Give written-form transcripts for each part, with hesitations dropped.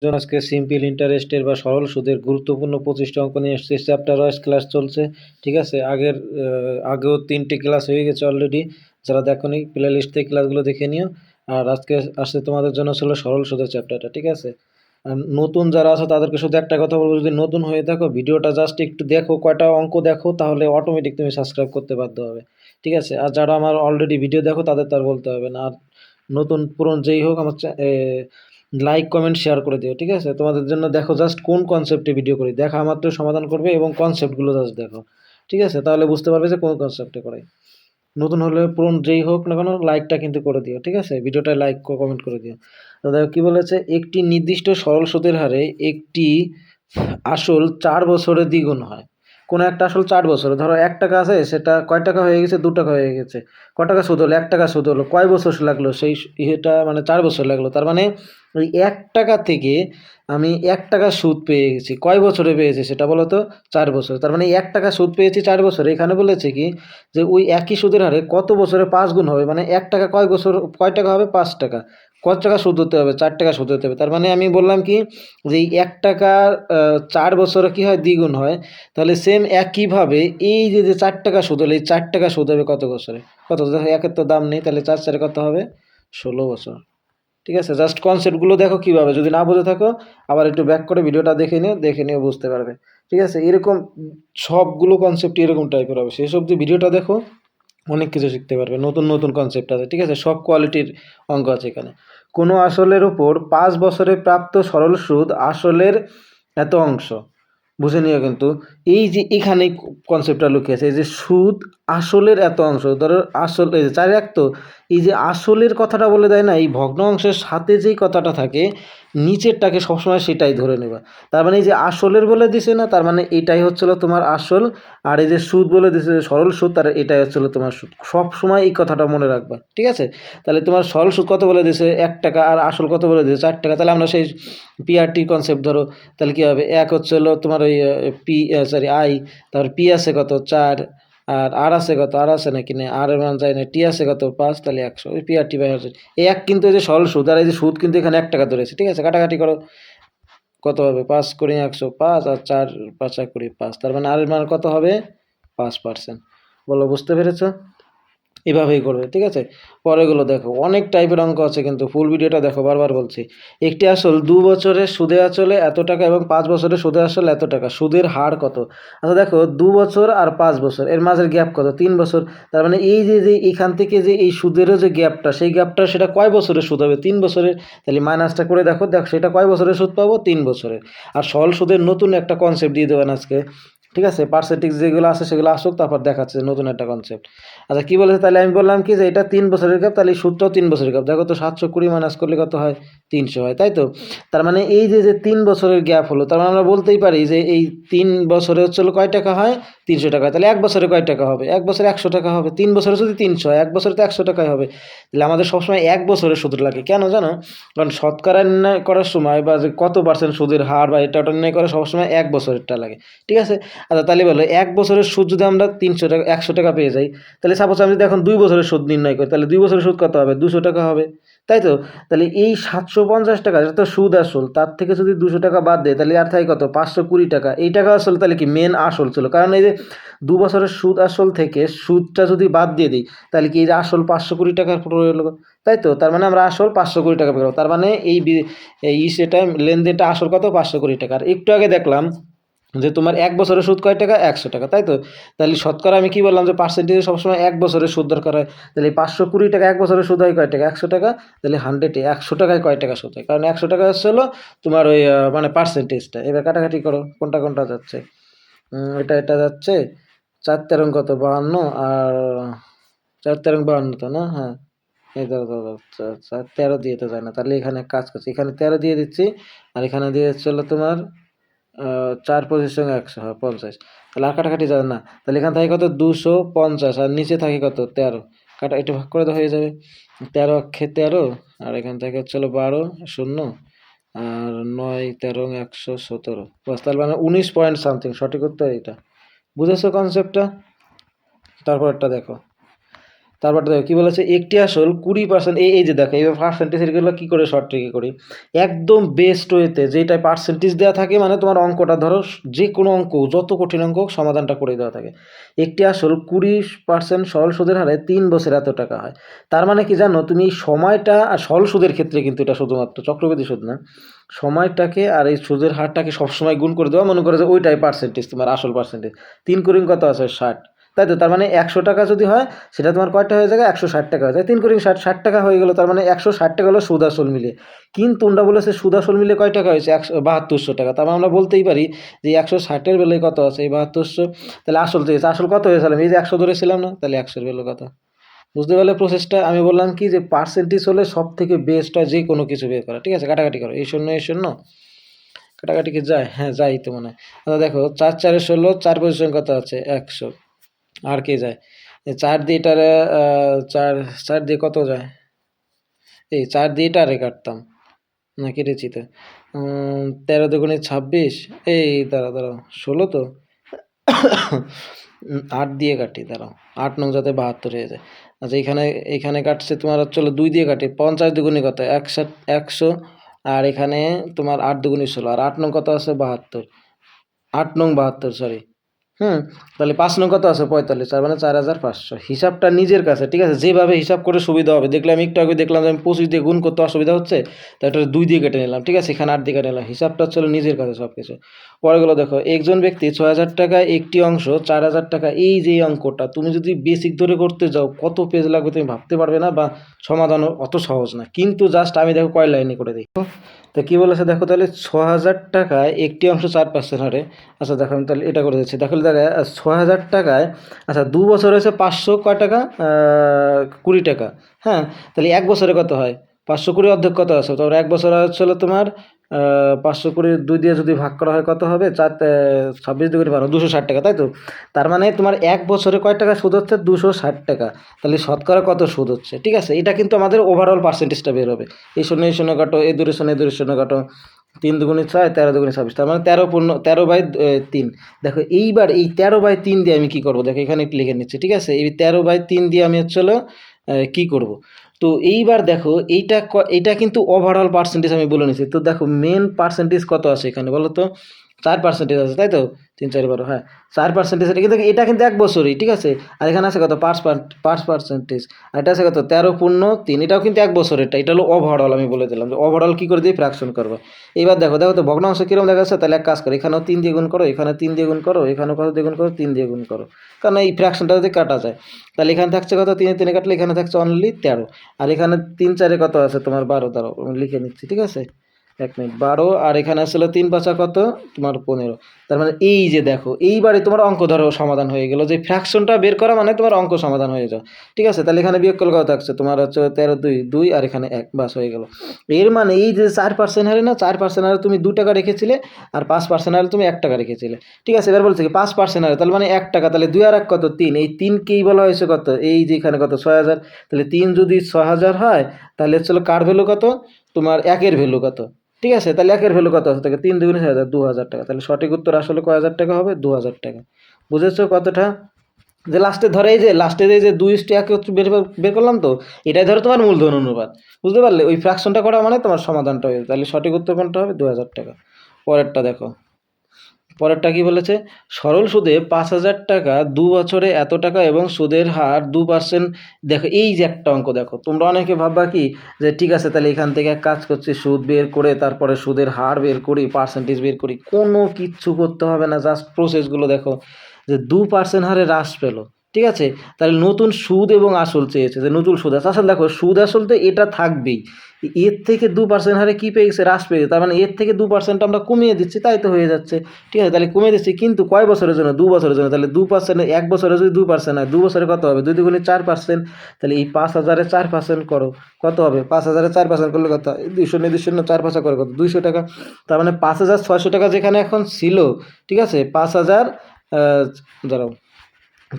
জন্য আজকে সিম্পল ইন্টারেস্টের বা সরল সুদের গুরুত্বপূর্ণ 25টা অঙ্ক নিয়ে এসেছি। চ্যাপ্টার ওয়াইজ ক্লাস চলছে, ঠিক আছে। আগেও 3টে ক্লাস হয়ে গেছে অলরেডি। যারা দেখোনি প্লে লিস্ট থেকে ক্লাসগুলো দেখে নিও। আর আজকে আসছে তোমাদের জন্য ছিল সরল সুদের চ্যাপ্টারটা, ঠিক আছে। আর নতুন যারা আছে তাদেরকে শুধু একটা কথা বলবো, যদি নতুন হয়ে থাকো ভিডিওটা জাস্ট একটু দেখো, কয়টা অঙ্ক দেখো, তাহলে অটোমেটিক তুমি সাবস্ক্রাইব করতে বাধ্য হবে, ঠিক আছে। আর যারা আমার অলরেডি ভিডিও দেখো তাদের তো আর বলতে হবে না। আর নতুন পুরনো যেই হোক আমার লাইক কমেন্ট শেয়ার করে দিও, ঠিক আছে। তোমাদের জন্য দেখো জাস্ট কোন কনসেপ্টে ভিডিও করি, দেখা মাত্র সমাধান করবে এবং কনসেপ্টগুলো জাস্ট দেখো, ঠিক আছে। তাহলে বুঝতে পারবে যে কোন কনসেপ্টে করাই। নতুন হলে পুরনো যেই হোক না কেন লাইকটা কিন্তু করে দিও, ঠিক আছে। ভিডিওটা লাইক কমেন্ট করে দিও। তো দেখো কি বলেছে, একটি নির্দিষ্ট সরল সুদের হারে একটি আসল 4 বছরে দ্বিগুণ হয়। কোনো একটা আসল 4 বছরে, ধরো 1 টাকা আছে, সেটা কয় টাকা হয়ে গেছে, 2 টাকা হয়ে গেছে। কয় টাকা সুদ হলো, 1 টাকা সুদ হলো, কয় বছর লাগলো, সেই এটা মানে 4 বছর লাগলো। তার মানে ওই 1 টাকা থেকে আমি 1 টাকা সুদ পেয়ে গেছি, কয় বছরে পেয়েছি সেটা বলো তো, 4 বছর। তার মানে 1 টাকা সুদ পেয়েছি 4 বছরে। এখানে বলেছে কি যে ওই একই সুদের হারে কত বছরে 5 গুণ হবে, মানে 1 টাকা কয় বছর, কয় টাকা হবে, 5 টাকা। কত টাকা সুদ হতে হবে, 4 টাকা সুদ হতে হবে। তার মানে আমি বললাম কি যে এই 1 টাকা 4 বছরে কি হয়, দ্বিগুণ হয়। তাহলে সেম একইভাবে এই যে 4 টাকা সুদ হলে এই 4 টাকা সুদ হবে কত বছরে, কত, দেখো একের তো দাম নেই, তাহলে 4 4 কত হবে, 16 বছর, ঠিক আছে। জাস্ট কনসেপ্টগুলো দেখো কীভাবে, যদি না বুঝে থাকো আবার একটু ব্যাক করে ভিডিওটা দেখে নিও বুঝতে পারবে, ঠিক আছে। এরকম সবগুলো কনসেপ্ট এরকম টাইপের হবে, সেই সব যে ভিডিওটা দেখো অনেক কিছু শিখতে পারবে, নতুন নতুন কনসেপ্ট আছে, ঠিক আছে। সব কোয়ালিটির অঙ্ক আছে এখানে। কোনো আসলের উপর 5 বছরে প্রাপ্ত সরল সুদ আসলের এত অংশ, বুঝে নিও কিন্তু। এই যে এখানে কনসেপ্টটা লুকিয়ে আছে, এই যে সুদ আসলের এত অংশ, ধরো আসল এই যে 4 তো এই যে আসলের কথাটা বলে দেয় না, এই ভগ্ন অংশের সাথে যেই কথাটা থাকে নিচেরটাকে সবসময় সেটাই ধরে নেবা। তার মানে এই যে আসলের বলে দিছে না, তার মানে এটাই হচ্ছিল তোমার আসল। আর এই যে সুদ বলে দিছে সরল সুদ, তার এটাই হচ্ছিল তোমার সুদ। সব সময় এই কথাটা মনে রাখবা, ঠিক আছে। তাহলে তোমার সরল সুদ কত বলে দিছে, 1 টাকা, আর আসল কত বলে দিছে, 4 টাকা। তাহলে আমরা সেই পিআরটি কনসেপ্ট ধরো, তাহলে কী হবে, এক হচ্ছে হলো তোমার ওই আই, তারপর পি আছে কত 4, আর আছে কত, আর আছে নাকি না, আর এর মান যায় না, টি আছে কত 5, তাহলে 100, ওই পিআরটি বাই 100। এই এক কিন্তু এই যে সরল সুদ, আর এই যে সুদ কিন্তু এখানে 1 টাকা ধরেছে, ঠিক আছে। কাটাকাটি করো, কত হবে, 5 করে 105, আর 4 5 করে 5, তার মানে আর এর মান কত হবে, 5%। বলো, বুঝতে পেরেছো? এভাবেই করবে, ঠিক আছে। পরেরগুলো দেখো, অনেক টাইপের অঙ্ক আছে কিন্তু ফুল ভিডিওটা দেখো, বারবার বলছি। একটি আসল 2 বছরের সুদে আসলে এত টাকা এবং 5 বছরের সুদে আসলে এত টাকা, সুদের হার কত। আচ্ছা দেখো, 2 বছর আর 5 বছর এর মাঝের গ্যাপ কত, 3 বছর। তার মানে এই যে এখান থেকে যে এই সুদেরও যে গ্যাপটা, সেই গ্যাপটা সেটা কয় বছরের সুদ হবে, 3 বছরের। তাহলে মাইনাসটা করে দেখো, সেটা কয় বছরের সুদ পাবো, 3 বছরের। আর সরল সুদের নতুন একটা কনসেপ্ট দিয়ে দেবেন আজকে, ঠিক আছে। পার্সেন্টেজ যেগুলো আছে সেগুলো আসুক, তারপর দেখাচ্ছে নতুন একটা কনসেপ্ট। আচ্ছা কী বলেছে, তাহলে আমি বললাম কি যে এটা 3 বছরের গ্যাপ, তাহলে সুদটাও 3 বছরের গ্যাপ। দেখো তো 720 মাইনাস করলে কত হয়, 300 হয়, তাই তো। তার মানে এই যে 3 বছরের গ্যাপ হলো, তার মানে আমরা বলতেই পারি যে এই 3 বছরে হচ্ছে কয় টাকা হয়, 300 টাকা। তাহলে 1 বছরে কয় টাকা হবে, 1 বছরে 100 টাকা হবে। 3 বছরে যদি 300 হয়, 1 বছরে তো 100 টাকাই হবে। তাহলে আমাদের সবসময় 1 বছরের সুদ লাগে, কেন জানো, কারণ শতকরা নির্ণয় করার সময় বা যে কত পার্সেন্ট সুদের হার বা এটা ওটা নির্ণয় করার সবসময় 1 বছরেরটা লাগে, ঠিক আছে। আচ্ছা তাহলে বলো 1 বছরের সুদ যদি আমরা 300 টাকা 100 টাকা পেয়ে যাই, তাহলে সাপোজ আমি যদি এখন 2 বছরের সুদ নির্ণয় করি, তাহলে 2 বছরের সুদ কত হবে, 200 টাকা হবে, তাই তো। তাহলে এই 750 টাকা যেটা তো সুদ আসল, তার থেকে যদি 200 টাকা বাদ দেয়, তাহলে আর থাকে কত, 520 টাকা। এই টাকা আসল তাহলে কি মেন আসল ছিল, কারণ এই যে 2 বছরের সুদ আসল থেকে সুদটা যদি বাদ দিয়ে দিই, তাহলে কি এই যে আসল 520 টাকার পুরো হলো, তাই তো। তার মানে আমরা আসল 520 টাকা পেলাম। তার মানে সেটা লেনদেনটা আসল কত, 520 টাকা। আর একটু আগে দেখলাম যে তোমার 1 বছরের সুদ কয় টাকা, 100 টাকা, তাই তো। তাহলে শতকরা আমি কি বললাম যে পার্সেন্টেজে সবসময় 1 বছরের সুদ দরকার হয়। তাহলে 520 টাকা 1 বছরের সুদ হয় কয় টাকা, 100 টাকা। তাহলে 100-এ 100 টাকায় কয় টাকা সুদ হয়, কারণ 100 টাকা হচ্ছে হলো তোমার ওই মানে পার্সেন্টেজটা। এবার কাটাকাটি করো, কোনটা কোনটা যাচ্ছে, এটা যাচ্ছে 4 তেরো কত 52, আর 4 তেরো 52 তো না, হ্যাঁ। এই ধরো ধরো ধরো, 13 দিয়ে তো যায় না, তাহলে এখানে কাজ করছি, এখানে 13 দিয়ে দিচ্ছি, আর এখানে দিয়ে হলো তোমার 4 25 সঙ্গে 100 হয় 50। তাহলে আর কাটাকাটি যাবে না, তাহলে এখানে থাকে কত, 250, আর নিচে থাকে কত, 13। কাটা একটু ভাগ করে তো হয়ে যাবে, 13 অক্ষে 13, আর এখান থেকে হচ্ছে 12 শূন্য, আর 9 13 117, বাস। তাহলে মানে 19 পয়েন্ট সামথিং, সঠিক উত্তর এইটা। বুঝেছো কনসেপ্টটা? তারপর একটা দেখো, তারপরটা দেখো কি বলেছে, একটি আসল 20%, এই যে দেখো এইভাবে পার্সেন্টেজ এগুলো কী করে শর্ট ট্রিকে করি, একদম বেস্ট ওয়েতে যেটায় পার্সেন্টেজ দেওয়া থাকে, মানে তোমার অঙ্কটা ধরো যে কোনো অঙ্ক, যত কঠিন অঙ্ক হোক, সমাধানটা করে দেওয়া থাকে। একটি আসল 20% সরল সুদের হারে 3 বছরে এত টাকা হয়। তার মানে কি জানো তুমি, এই সময়টা, আর সরল সুদের ক্ষেত্রে কিন্তু এটা শুধুমাত্র চক্রবৃদ্ধি সুদ না, সময়টাকে আর এই সুদের হারটাকে সবসময় গুণ করে দেওয়া, মনে করে যে ওইটাই পার্সেন্টেজ, তোমার আসল পার্সেন্টেজ। 3 কুড়ি কত আছে 60, তাই তো? তার মানে 100 টাকা যদি হয়, সেটা তোমার কয়টা হয়ে যায়, 160 টাকা হয়ে যায়। 3 কুড়ি 60, 60 টাকা হয়ে গেলো, তার মানে 160 টাকা হলো সুদ আসল মিলে। কিন্তু ওরা বলেছে সুদ আসল মিলে কয় টাকা হয়েছে, 7200 টাকা। তার মানে আমরা বলতেই পারি যে 160-এর বেলায় কত আছে, এই 7200। তাহলে আসল তো আসল কত হয়েছিলাম, এই যে 100 ধরেছিলাম না, তাহলে 100-এর বেলা কত? বুঝতে পারলে প্রসেসটা? আমি বললাম কি যে পার্সেন্টেজ হলে সব থেকে বেস্ট হয় যে কোনো কিছু বের করা। ঠিক আছে, কাটাকাটি করো, এই শূন্য এই শূন্য কাটাকাটি কি যায়? হ্যাঁ যাই তো মনে হয়। আচ্ছা দেখো, 4 4 16, 4 পজিশন কত আছে 100, আর কে যায়? 4 দিয়ে এটারে, 4 4 দিয়ে কত যায়, এই 4 দিয়ে এটারে কাটতাম না, কেটেছি তো। 13 দুগুণে 26, এই দাঁড়াও দাঁড়াও 16 তো। 8 দিয়ে কাটি, দাঁড়াও, 8 নং যাতে 72 হয়ে যায়। আচ্ছা এখানে, এখানে কাটছে তোমার, চলো 2 দিয়ে কাটি, 50 দুগুণে কত 100, আর এখানে তোমার 8 দুগুণে 16, আর 8 নং কত আছে 72, 8 নং 72, সরি। তাহলে 5 নং কত আছে 45, তার মানে 4500। হিসাবটা নিজের কাছে, ঠিক আছে, যেভাবে হিসাব করে সুবিধা হবে। দেখলাম একটু আগে দেখলাম যে আমি 25 দিয়ে গুণ করতে অসুবিধা হচ্ছে, তো এটা 2 দিয়ে কেটে নিলাম, ঠিক আছে, এখানে 8 দিয়ে কেটে নিলাম। হিসাবটা হচ্ছিল নিজের কাছে সব কিছু। পরেগুলো দেখো, একজন ব্যক্তি 6000 টাকা, একটি অংশ 4000 টাকা, এই যে অঙ্কটা তুমি যদি বেসিক ধরে করতে যাও কত পেজ লাগবে তুমি ভাবতে পারবে না, বা সমাধান অত সহজ না। কিন্তু জাস্ট আমি দেখো কয় লাইনে করে দিই। তো কী বলেছে দেখো, তাহলে 6000 টাকায় একটি অংশ 4% হারে। আচ্ছা দেখো আমি তাহলে এটা করে দিচ্ছি, দেখো দেখো 6000 টাকায়, আচ্ছা 2 বছর হয়েছে 500 কয় টাকা, 20 টাকা। হ্যাঁ, তাহলে 1 বছরে কত হয়, 520 অর্ধেক কত আছে, তারপর 1 বছর হচ্ছিল তোমার 520 2 দিয়ে যদি ভাগ করা হয় কত হবে, 4 26 দুগুণে 12, 260 টাকা, তাই তো? তার মানে তোমার 1 বছরে কয় টাকা সুদ হচ্ছে, 260 টাকা। তাহলে শতকরা কত সুদ হচ্ছে, ঠিক আছে? এটা কিন্তু আমাদের ওভারঅল পার্সেন্টেজটা বের হবে। এই শূন্য কাটো, এই দূরে শূন্য কাটো, 3 দুগুণে 6, 13 দুগুণে 26, তার মানে 13/3। দেখো এইবার এই 13/3 দিয়ে আমি কী করবো, দেখো এখানে একটু লিখে নিচ্ছি, ঠিক আছে? এই 13/3 দিয়ে আমি হচ্ছিল কী করব। তো এইবার দেখো এইটা কিন্তু ওভারঅল পার্সেন্টেজ আমি বলে নিচ্ছি। তো দেখো মেন পার্সেন্টেজ কত আছে এখানে বলো তো, 4% আছে, তাই তো? 3 4 12, হ্যাঁ 4%। এটা কিন্তু 1 বছরই, ঠিক আছে। আর এখানে আছে কত 5%, আর এটা আছে কত 13/3, এটাও কিন্তু 1 বছরেরটা। এটা হলো ওভারঅল, আমি বলে দিলাম যে ওভারঅল কী করে দিয়ে ফ্র্যাকশন করবো। এইবার দেখো দেখো তো ভগ্নাংশ কীরকম দেখা যাচ্ছে, তাহলে এক কাজ করো, এখানেও 3 দিয়ে গুণ করো, এখানে 3 দিয়ে গুণ করো, এখানেও কত দিয়ে গুণ করো, 3 দিয়ে গুণ করো, কারণ এই ফ্র্যাকশনটা যদি কাটা যায়, তাহলে এখানে থাকছে কত, 3 3 কাটলে এখানে থাকছে অনলি 13, আর এখানে 3 4 কত আছে তোমার 12, দাঁড়াও আমি লিখে নিচ্ছি, ঠিক আছে, 1 মিনিট, 12, আর এখানে আসলে 3 5 কত তোমার 15। তার মানে এই যে দেখো এইবারে তোমার অঙ্ক ধরো সমাধান হয়ে গেল, যে ফ্র্যাকশনটা বের করা মানে তোমার অঙ্ক সমাধান হয়ে যাও, ঠিক আছে। তাহলে এখানে বিয়োগ করলে কত থাকছে তোমার হচ্ছে 13 2 2, আর এখানে 1, বাস হয়ে গেল। এর মানে এই যে 4% হারে না, 4% হারে তুমি 2 টাকা রেখেছিলে, আর 5% হারে তুমি 1 টাকা রেখেছিলে, ঠিক আছে। এবার বলছে কি 5% হারে, তাহলে মানে 1 টাকা, তাহলে 2 আর 1 কত 3, এই 3কেই বলা হয়েছে কত, এই যে এখানে কত 6000, তাহলে 3 যদি 6000 হয়, তাহলে হচ্ছিল কার ভ্যালু কত, তোমার 1-এর ভ্যালু কত, ঠিক আছে। তাহলে 1-এর ভ্যালু কত আছে, থেকে 3 দুগুণে 6000, 2000 টাকা। তাহলে সঠিক উত্তর আসলে কয় হাজার টাকা হবে, 2000 টাকা। বুঝেছো কতটা? যে লাস্টে ধরে এই যে লাস্টে এই যে 2:1 বের করলাম, তো এটাই ধরো তোমার মূলধন অনুপাত। বুঝতে পারলে? ওই ফ্র্যাকশনটা করা মানে তোমার সমাধানটা হয়ে যাবে। তাহলে সঠিক উত্তর কোনটা হবে, 2000 টাকা। পরেরটা দেখো, পরেরটা কি বলেছে, সরল সুদে 5000 টাকা 2 বছরে এত টাকা এবং সুদের হার 2%। দেখো এই যে একটা অঙ্ক, দেখো তোমরা অনেকে ভাববা কি যে ঠিক আছে তাহলে এখান থেকে এক কাজ করছি, সুদ বের করে তারপরে সুদের হার বের করি, পার্সেন্টেজ বের করি। কোনো কিচ্ছু করতে হবে না, জাস্ট প্রসেসগুলো দেখো, যে 2% হারে হ্রাস পেলো, ঠিক আছে। তাহলে নতুন সুদ এবং আসল চেয়েছে, যে নতুন সুদ আসল, দেখো সুদ আসল তো এটা থাকবেই, এর থেকে 2% হারে কী পেয়ে গেছে, হ্রাস পেয়ে গেছে। তার মানে এর থেকে 2% আমরা কমিয়ে দিচ্ছি, তাই তো হয়ে যাচ্ছে, ঠিক আছে। তাহলে কমিয়ে দিচ্ছি, কিন্তু কয় বছরের জন্য, 2 বছরের জন্য। তাহলে 2%, 1 বছরে যদি 2% হয়, 2 বছরে কত হবে, 2 দুগুণে 4%। তাহলে এই 5000-এ 4% করো, কত হবে, 5000-এ 4% করলে কত, 200 200 4 করে কত, 200 টাকা। তার মানে 5600 টাকা যেখানে এখন ছিল, ঠিক আছে, 5000, দাঁড়াও,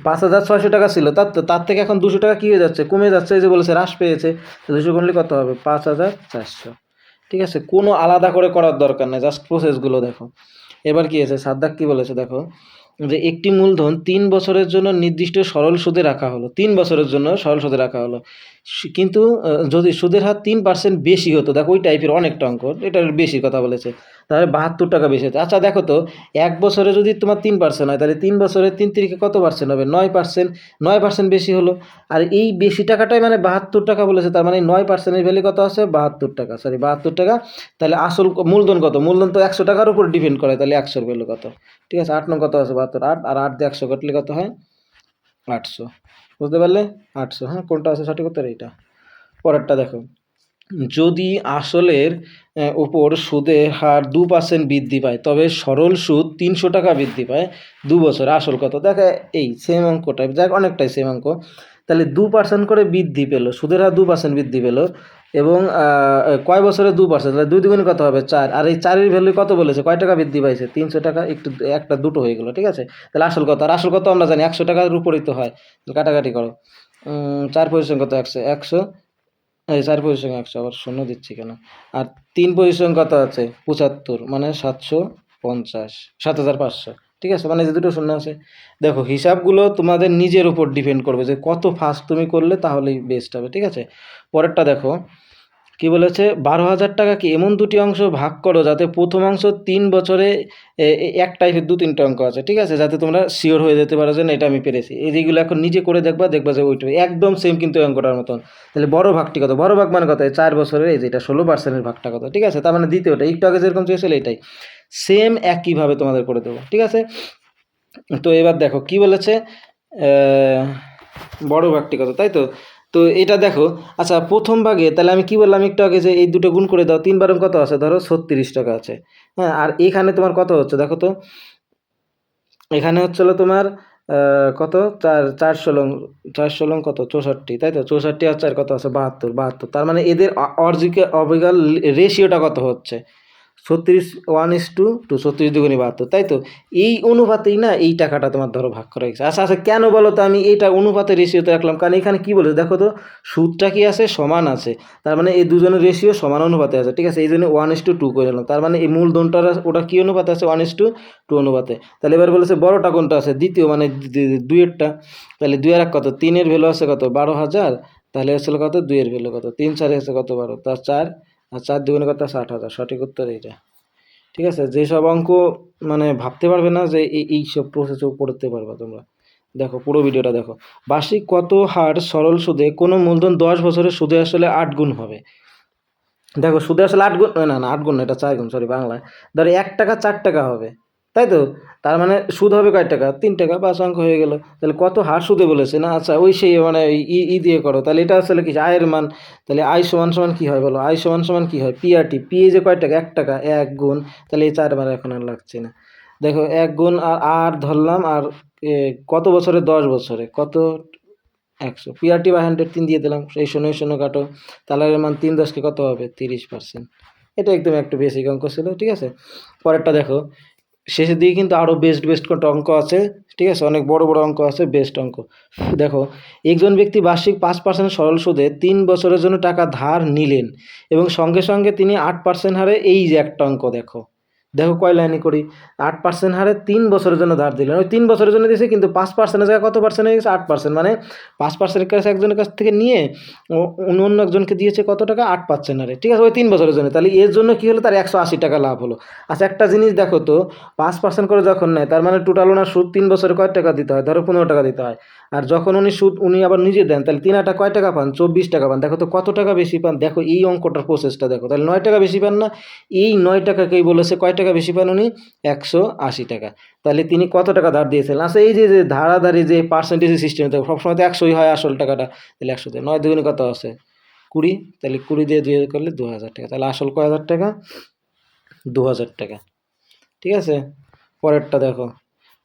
5600 টাকা ছিল, তার থেকে এখন 200 টাকা কী হয়ে যাচ্ছে, কমে যাচ্ছে, এই যে বলেছে হ্রাস পেয়েছে। 200 গুণলে কত হবে, 5400, ঠিক আছে। কোনো আলাদা করে করার দরকার নেই, জাস্ট প্রসেসগুলো দেখো। এবার কি আছে, সাদ্দাক কী বলেছে দেখো, যে একটি মূলধন 3 বছরের জন্য নির্দিষ্ট সরল সুদে রাখা হলো, 3 বছরের জন্য সরল সুদে রাখা হলো। কিন্তু যদি সুদের হার 3% বেশি হতো, দেখো ওই টাইপের অনেকটা অঙ্ক, এটার বেশি কথা বলেছে, তাহলে 72 টাকা বেশি হতো। আচ্ছা দেখো তো, 1 বছরে যদি তোমার 3% হয়, তাহলে 3 বছরে 3 তিরিকে কত পার্সেন্ট হবে? 9%, 9% বেশি হলো। আর এই বেশি টাকাটাই মানে 72 টাকা বলেছে, তার মানে 9%-এর ভ্যালু কত আছে? 72 টাকা, সরি 72 টাকা। তাহলে আসল মূলধন কত? মূলধন তো 100 টাকার উপর ডিপেন্ড করে, তাহলে 100-এর ভ্যালু কত? ঠিক আছে, 8 নং কত আছে? 72, 8 আর 8 দিয়ে 100 কাটলে কত হয়? 800। বুঝতে পারলে? 800। হ্যাঁ, কোনটা আছে সঠিক উত্তর? এইটা। পরেরটা দেখো, যদি আসলের উপর সুদের হার 2% বৃদ্ধি পায়, তবে সরল সুদ 300 টাকা বৃদ্ধি পায় 2 বছরে, আসল কত? দেখো এই সেম অঙ্কটাই, যাক অনেকটাই সেম অঙ্ক। তাহলে 2% করে বৃদ্ধি পেল, সুদের হার 2% বৃদ্ধি পেল, এবং কয় বছরে 2%? তাহলে 2 দুগুণে কত হবে? 4। আর এই 4-এর ভ্যালু কত বলেছে? কয় টাকা বৃদ্ধি পাইছে? 300 টাকা, একটু একটা দুটো হয়ে গেল, ঠিক আছে। তাহলে আসল কত? আর আসল কত আমরা জানি 100 টাকার উপরই তো হয়। কাটাকাটি করো, 4 পজিশন কত? 100, 100, এই 4 পজিশন 100, আবার শূন্য দিচ্ছি কেন? আর 3 পজিশন কত আছে? 75, মানে 750, 7500, ঠিক আছে, মানে যে দুটো শূন্য আছে। দেখো হিসাবগুলো তোমাদের নিজের উপর ডিপেন্ড করবে যে কত ফাস্ট তুমি করলে তাহলেই বেস্ট হবে, ঠিক আছে। পরেরটা দেখো, কি বলেছে? 12,000 টাকাকে এমন দুটি অংশ ভাগ করো যাতে প্রথম অংশ 3 বছরে এক টাইপের 2-3টা অঙ্ক আছে, ঠিক আছে, যাতে তোমরা শিওর হয়ে যেতে পারো যে না এটা আমি পেরেছি। এই যেগুলো এখন নিজে করে দেখবা, দেখবা যে ওইটা একদম সেম কিন্তু এই অঙ্কটার মতন। তাহলে বড় ভাগটি কত? বড় ভাগ মানে কত? 4 বছরের এই যেটা 16%-এর ভাগটা কত, ঠিক আছে। তার মানে দ্বিতীয়টা একটু আগে যেরকম চেয়েছিল এটাই সেম একইভাবে তোমাদের করে দেবো, ঠিক আছে। তো এবার দেখো কি বলেছে, বড় ভাগটি কত, তাই তো। তো এটা দেখো, আচ্ছা প্রথম ভাগে তাহলে আমি কি বললাম একটু আগে, যে এই দুটো গুণ করে দাও, 3 বারং কত আছে? ধরো 36 টাকা আছে। হ্যাঁ, আর এখানে তোমার কত হচ্ছে দেখো তো, এখানে হচ্ছিল তোমার কত? 4 4 ষোলং কত? 64, তাই তো। 64 আর 4 কত আছে? 72, 72। তার মানে এদের অবিকল রেশিওটা কত হচ্ছে? 36 1:2, 36 দুগুণে 72, তাই তো। এই অনুপাতেই না এই টাকাটা তোমার ধরো ভাগ করা হয়েছে। আচ্ছা আচ্ছা, কেন বলো তো আমি এইটা অনুপাতের রেশিওতে রাখলাম? কারণ এখানে কি বলেছে দেখো তো, সুদটা কি আছে? সমান আছে। তার মানে এই দুজনের রেশিও সমান অনুপাতে আছে, ঠিক আছে। এই জন্য 1:2 করে নিলাম। তার মানে এই মূলধনটার ওটা কি অনুপাতে আছে? 1:2 অনুপাতে। তাহলে এবার বলেছে বড়টা কোনটা আছে? দ্বিতীয়, মানে 2-এরটা। তাহলে 2 আর 1 কত? 3-এর ভ্যালু আছে কত? 12,000। তাহলে হচ্ছিল কত? 2-এর ভ্যালু কত? 3 4 আছে কত? 12, তার 4, আর 4 দুগুণে কত? 60,000। সঠিক উত্তর এইটা, ঠিক আছে। যেসব অঙ্ক মানে ভাবতে পারবে না যে এইসব প্রসেসও পড়তে পারবা তোমরা, দেখো পুরো ভিডিওটা দেখো। বার্ষিক কত হার সরল সুদে কোনো মূলধন 10 বছরের সুদে আসলে 8 গুণ হবে? দেখো সুদে আসলে 8 গুণ, না না 8 গুণ না, এটা 4 গুণ, সরি বাংলায়। ধরো 1 টাকা 4 টাকা হবে, তাই তো। তার মানে সুদ হবে কয় টাকা? 3 টাকা, বাস অঙ্ক হয়ে গেল। তাহলে কত হার সুদে বলেছে না? আচ্ছা ওই সেই মানে ই দিয়ে করো, তাহলে এটা আসলে কি? আয়ের মান। তাহলে আয় সমান সমান কি হয় বলো? আয় সমান সমান কি হয়? পিআরটি, পি এ যে কয় টাকা? 1 টাকা, 1 গুণ, তাহলে এই 4 বার এখন আর লাগছে না। দেখো 1 গুণ আর ধরলাম, আর কত বছরে? 10 বছরে কত? 100। পিআরটি বা 100, 3 দিয়ে দিলাম, এই শূন্য শূন্য কাটো, তাহলে এর মান 3 10 কত হবে? 30%। এটা একদম একটু বেসিক অঙ্ক ছিল, ঠিক আছে। পরেরটা দেখো, শেষের দিকে কিন্তু আরও বেস্ট বেস্ট কত অঙ্ক আছে, ঠিক আছে, অনেক বড় বড় অঙ্ক আছে, বেস্ট অঙ্ক। দেখো, একজন ব্যক্তি বার্ষিক 5% সরল সুদে 3 বছরের জন্য টাকা ধার নিলেন, এবং সঙ্গে সঙ্গে তিনি 8% হারে, এই যে একটা অঙ্ক দেখো, দেখো কয় লাইনে করি, 8% হারে 3 বছরের জন্য ধার দিলেন। ওই 3 বছরের জন্য দিয়েছে, কিন্তু 5%-এর জায়গায় কত পার্সেন্ট হয়ে গেছে? 8%। মানে 5%-এর কাছে একজনের কাছ থেকে নিয়ে অন্য একজনকে দিয়েছে কত টাকা? 8% হারে, ঠিক আছে, ওই 3 বছরের জন্য। তাহলে এর জন্য কি হলো? তার 180 টাকা লাভ হলো। আচ্ছা একটা জিনিস দেখো তো, 5% করে যখন নেয়, তার মানে টোটাল ওনার সুদ 3 বছরে কয় টাকা দিতে হয়? ধরো 15 টাকা দিতে হয়। আর যখন উনি আবার নিজে দেন, তাহলে 3 আটা কয় টাকা পান? 24 টাকা পান। দেখো তো কত টাকা বেশি পান, দেখো এই অঙ্কটার প্রসেসটা দেখো। তাহলে 9 টাকা বেশি পান না? এই 9 টাকাকেই বলেছে কয় টাকা বেশি পান উনি? 180 টাকা। তাহলে তিনি কত টাকা ধার দিয়েছিলেন? আচ্ছা এই যে যে ধারাধারি যে পার্সেন্টেজ সিস্টেম, সবসময় তো 100ই হয় আসল টাকাটা, তাহলে 100 দিয়ে 9 দুগুণে কত আছে? 20। তাহলে 20 দিয়ে 2 করলে 2000 টাকা। তাহলে আসল কয় হাজার টাকা? 2000 টাকা, ঠিক আছে। পরেরটা দেখো,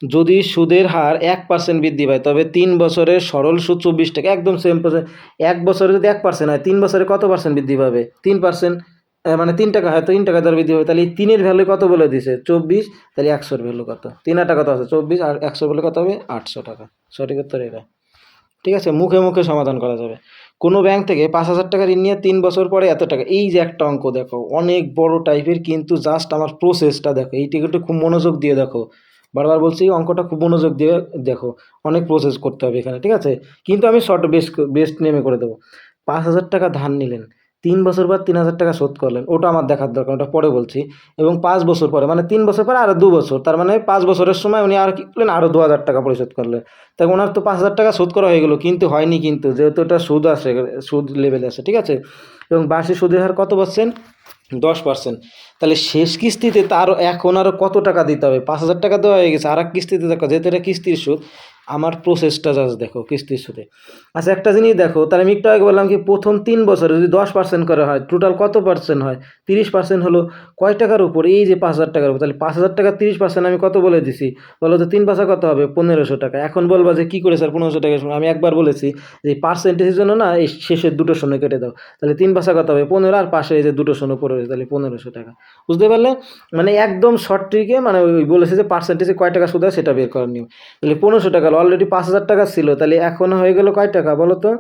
যদি সুদের হার 1% বৃদ্ধি পায়, তবে 3 বছরের সরল সুদ 24 টাকা, একদম সেম প্রসেস। 1 বছরে যদি 1% হয়, 3 বছরে কত পার্সেন্ট বৃদ্ধি পাবে? 3%, মানে 3 টাকা হয়, তো 3 টাকা দর বৃদ্ধি পাবে। তাহলে এই 3-এর ভ্যালু কত বলে দিছে? 24। তাহলে 100-এর ভ্যালু কত? 3 আর টাকা কত আছে? 24, আর 100 বলে কত হবে? 800 টাকা। সঠিক উত্তর এটা, ঠিক আছে। মুখে মুখে সমাধান করা যাবে। কোনো ব্যাংক থেকে 5,000 টাকা ঋণ নিয়ে 3 বছর পরে এত টাকা, এই যে একটা অঙ্ক দেখো, অনেক বড় টাইপের, কিন্তু জাস্ট আমার প্রসেসটা দেখো, এইটিকে একটু খুব মনোযোগ দিয়ে দেখো, বারবার বলছি অঙ্কটা খুব মনোযোগ দিয়ে দেখো, অনেক প্রসেস করতে হবে এখানে, ঠিক আছে? কিন্তু আমি শর্ট বেস্ট নেমে করে দেবো। 5,000 টাকা ধার নিলেন, 3 বছর পর 3,000 টাকা শোধ করলেন, ওটা আমার দেখার দরকার, ওটা পরে বলছি। এবং 5 বছর পরে, মানে 3 বছর পরে আরও 2 বছর, তার মানে 5 বছরের সময় উনি আর কি করলেন, আরও 2,000 টাকা পরিশোধ করলেন। তাই ওনার তো 5,000 টাকা শোধ করা হয়ে গেলো, কিন্তু হয়নি, কিন্তু যেহেতু এটা সুদ আসে, সুদ লেভেলে আসে, ঠিক আছে? এবং বার্ষিক সুদের হার কত পার্সেন্ট? 10%। তাহলে শেষ কিস্তিতে তার এখন আরও কত টাকা দিতে হবে? 5,000 টাকা দেওয়া হয়ে গেছে, আর এক কিস্তিতে দেখো, যেহেতু এটা কিস্তির সুদ, আমার প্রসেসটা জাস্ট দেখো কিস্তির সুদে। আচ্ছা, একটা জিনিস দেখো, তাহলে আমি একটু আগে বললাম কি প্রথম 3 বছরে যদি 10% করে হয়, টোটাল কত পার্সেন্ট হয়? 30% হলো। কয় টাকার উপর? এই যে 5,000 টাকার উপর। তাহলে 5,000 টাকা 30% আমি কত বলে দিছি? বলো তো, 3 পাঁচা কত হবে? 1,500 টাকা। এখন বলবা যে কী করে স্যার 1,500 টাকা? আমি একবার বলেছি যে পার্সেন্টেজের জন্য না, এই শেষের দুটো শূন্য কেটে দাও। তাহলে 3 পাঁচা কত হবে? 15, আর পাশে এই যে দুটো শূন্য পড়ে রয়েছে, তাহলে 1,500 টাকা। বুঝতে পারলে? মানে একদম শর্ট ট্রিকে, মানে ওই বলেছে যে পার্সেন্টেজে কয় টাকা সুদ হয় সেটা বের করার নিয়ম। তাহলে 1,500 টাকা, অলরেডি 5,000 টাকা ছিল, তাহলে এখন হয়ে গেল কয় টাকা বলো তো?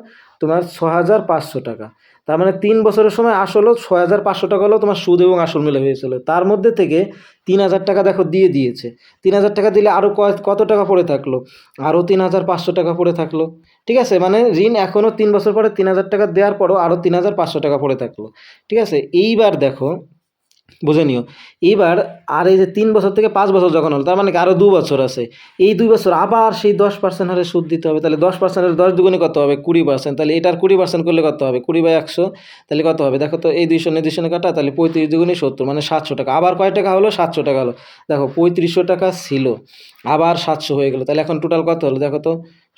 তোমার 6,500 টাকা। তার মানে 3 বছরের সময় আসলও 6,500 টাকা হলো তোমার সুদ এবং আসল মিলে হয়েছিল। তার মধ্যে থেকে 3,000 টাকা দেখো দিয়ে দিয়েছে। 3,000 টাকা দিলে আরও কত টাকা পড়ে থাকলো? আরও 3,500 টাকা পড়ে থাকলো। ঠিক আছে, মানে ঋণ এখনও 3 বছর পরে 3,000 টাকা দেওয়ার পরও আরও 3,500 টাকা পড়ে থাকলো। ঠিক আছে, এইবার দেখো, বুঝে নিও। এইবার আর এই যে 3 বছর থেকে 5 বছর যখন হলো, তার মানে কি আরও 2 বছর আছে। এই 2 বছর আবার সেই 10% হারে সুদ দিতে হবে। তাহলে 10%-এর 10 দুগুণে কত হবে? 20%। তাহলে এটার 20% করলে কত হবে? 20/100। তাহলে কত হবে দেখো তো, এই 200 200 কাটা, তাহলে 35 দুগুণে 70, মানে 700 টাকা। আবার কয় টাকা হলো? 700 টাকা হলো। দেখো 3500 টাকা ছিল, আবার 700 হয়ে গেলো। তাহলে এখন টোটাল কত হলো দেখো তো?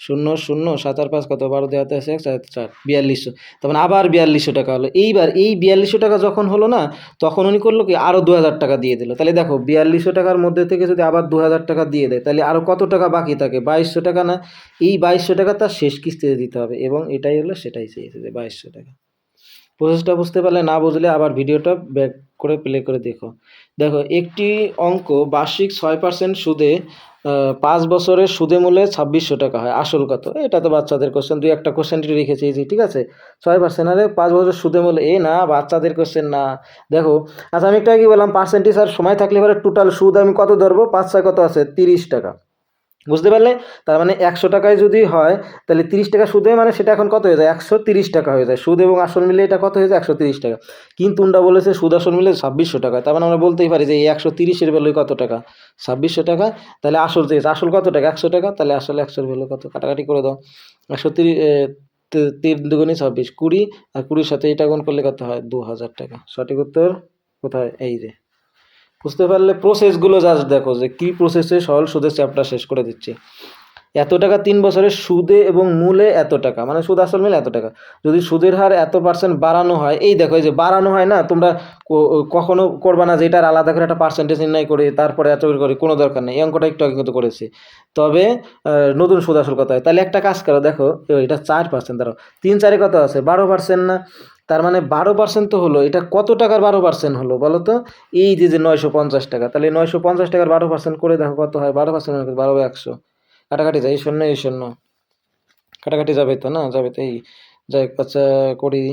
0 0 7 আর 5 কত? 12 দেওয়াতে আছে 1 4 4 4200। তার মানে আবার 4200 টাকা হলো। এইবার এই 4200 টাকা যখন হলো না, তখন উনি করলো কি আরও 2,000 টাকা দিয়ে দিল। তাহলে দেখো 4200 টাকার মধ্যে থেকে যদি আবার 2,000 টাকা দিয়ে দেয়, তাহলে আরও কত টাকা বাকি থাকে? 2,200 টাকা না? এই 2,200 টাকা তার শেষ কিস্তিতে দিতে হবে, এবং এটাই হলো, সেটাই চেয়েছে যে 2,200 টাকা। প্রসেসটা বুঝতে পারলে? না বুঝলে আবার ভিডিওটা ব্যাক করে প্লে করে দেখো। দেখো, একটি অঙ্ক বার্ষিক 6% সুদে 5 বছরের সুদে মূলে 2,600 টাকা হয়, আসল কত? এটা তো বাচ্চাদের কোশ্চেন, 2-1টা কোশ্চেন রেখেছি এই যে, ঠিক আছে? 6% হারে 5 বছর সুদে মূলে, না বাচ্চাদের কোশ্চেন না। দেখো, আচ্ছা আমি একটু আগে বললাম পার্সেন্টেজ আর সময় থাকলে এবারে টোটাল সুদ আমি কত ধরবো? 5 কত আছে? 30 টাকা। বুঝতে পারলে? তার মানে 100 টাকায় যদি হয়, তাহলে 30 টাকা সুদে, মানে সেটা এখন কত হয়ে যায়? 130 টাকা হয়ে যায়। সুদ এবং আসল মিলে এটা কত হয়ে যায়? 130 টাকা। কিন্তু উনটা বলেছে সুদ আসল মিলে 2,600 টাকা। তার মানে আমরা বলতেই পারি যে এই 130-এর ভ্যালু কত টাকা? 2,600 টাকা। তাহলে আসল চেয়েছে, আসল কত টাকা? 100 টাকা। তাহলে আসলে 100-এর ভ্যালু কত? কাটাকাটি করে দাও। 130, 3 দুগুণে 26, 20, আর 20-র সাথে এটা গুণ করলে কত হয়? 2,000 টাকা। সঠিক উত্তর কোথায়? এই যে। বুঝতে পারলে? প্রসেসগুলো জাস্ট দেখো যে কী প্রসেসে সরল সুদের চ্যাপ্টার শেষ করে দিচ্ছি। এত টাকা 3 বছরের সুদে এবং মূলে এত টাকা, মানে সুদ আসল মিলে এত টাকা। যদি সুদের হার এত পার্সেন্ট বাড়ানো হয়, এই দেখো, এই যে বাড়ানো হয় না, তোমরা কখনো করবা না যে এটার আলাদা করে একটা পার্সেন্টেজ নির্ণয় করে তারপরে এত করে, কোনো দরকার নেই। এই অঙ্কটা একটু আগে কিন্তু করেছি। তবে নতুন সুদ আসল কত হয়? তাহলে একটা কাজ করো, দেখো এটা 4%, দাঁড়াও, 3 4 কত আছে? 12% না? তার মানে 12% তো হলো, এটা কত টাকার 12% হলো বলো তো? এই যে 950 টাকা। তাহলে 950 টাকার 12% করে দেখো কত হয়? 12% 12/100। কাটাকাটি যায়, এই শূন্য এই শূন্য কাটাকাটি যাবে তো? না যাবে তো। এই যাই, আচ্ছা করি।